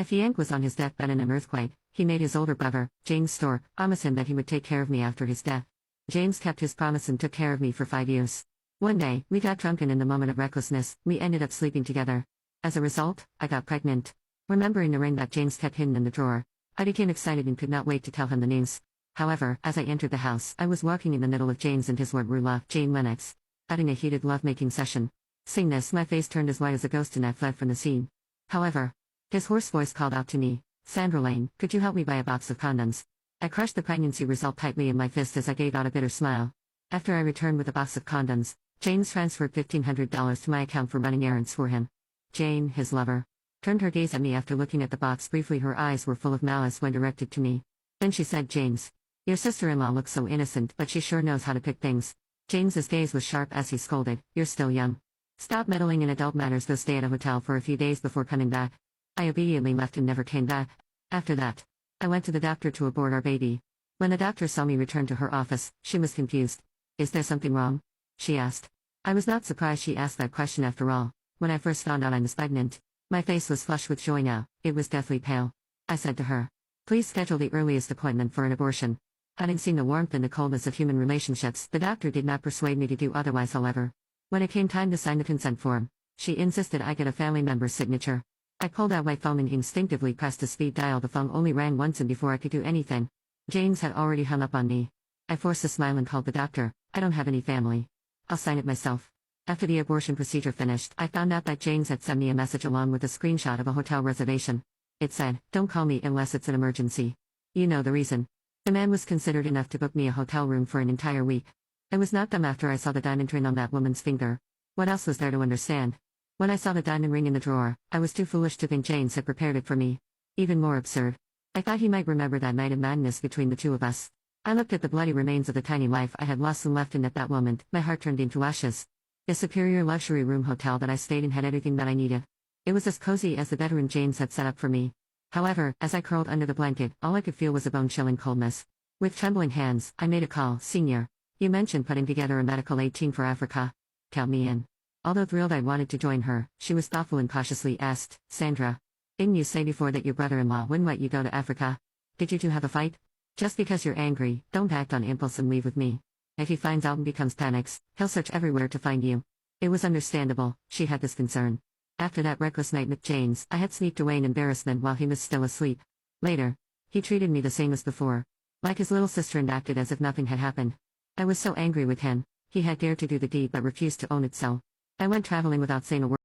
Fianc was on his deathbed in an earthquake. He made his older brother, James Storr, promise him that he would take care of me after his death. James kept his promise and took care of me for 5 years. One day, we got drunk and in the moment of recklessness, we ended up sleeping together. As a result, I got pregnant. Remembering the ring that James kept hidden in the drawer, I became excited and could not wait to tell him the news. However, as I entered the house, I was walking in the middle of James and his Lord Rula, Jane Lennox, having a heated love-making session. Seeing this, my face turned as white as a ghost and I fled from the scene. However, his hoarse voice called out to me, "Sandra Lane, could you help me buy a box of condoms?" I crushed the pregnancy result tightly in my fist as I gave out a bitter smile. After I returned with a box of condoms, James transferred $1,500 to my account for running errands for him. Jane, his lover, turned her gaze at me after looking at the box briefly. Her eyes were full of malice when directed to me. Then she said, "James, your sister-in-law looks so innocent, but she sure knows how to pick things." James's gaze was sharp as he scolded, "You're still young. Stop meddling in adult matters. Go stay at a hotel for a few days before coming back." I obediently left and never came back. After that, I went to the doctor to abort our baby. When the doctor saw me return to her office, she was confused. "Is there something wrong?" she asked. I was not surprised she asked that question after all. When I first found out I was pregnant, my face was flushed with joy. Now, it was deathly pale. I said to her, "Please schedule the earliest appointment for an abortion." Having seen the warmth and the coldness of human relationships, the doctor did not persuade me to do otherwise. However, when it came time to sign the consent form, she insisted I get a family member's signature. I pulled out my phone and instinctively pressed the speed dial. The phone only rang once, and before I could do anything, James had already hung up on me. I forced a smile and called the doctor. "I don't have any family. I'll sign it myself." After the abortion procedure finished, I found out that James had sent me a message along with a screenshot of a hotel reservation. It said, "Don't call me unless it's an emergency." You know the reason. The man was considerate enough to book me a hotel room for an entire week. I was not dumb after I saw the diamond ring on that woman's finger. What else was there to understand? When I saw the diamond ring in the drawer, I was too foolish to think James had prepared it for me. Even more absurd, I thought he might remember that night of madness between the two of us. I looked at the bloody remains of the tiny life I had lost and left, and at that moment, my heart turned into ashes. The superior luxury room hotel that I stayed in had everything that I needed. It was as cozy as the bedroom James had set up for me. However, as I curled under the blanket, all I could feel was a bone-chilling coldness. With trembling hands, I made a call. "Senior, you mentioned putting together a medical aid team for Africa. Count me in." Although thrilled I wanted to join her, she was thoughtful and cautiously asked, "Sandra, didn't you say before that your brother-in-law wouldn't let you go to Africa? Did you two have a fight? Just because you're angry, don't act on impulse and leave with me. If he finds out and becomes panics, he'll search everywhere to find you." It was understandable, she had this concern. After that reckless night with James, I had sneaked away in embarrassment while he was still asleep. Later, he treated me the same as before, like his little sister, and acted as if nothing had happened. I was so angry with him. He had dared to do the deed but refused to own it, so I went traveling without saying a word.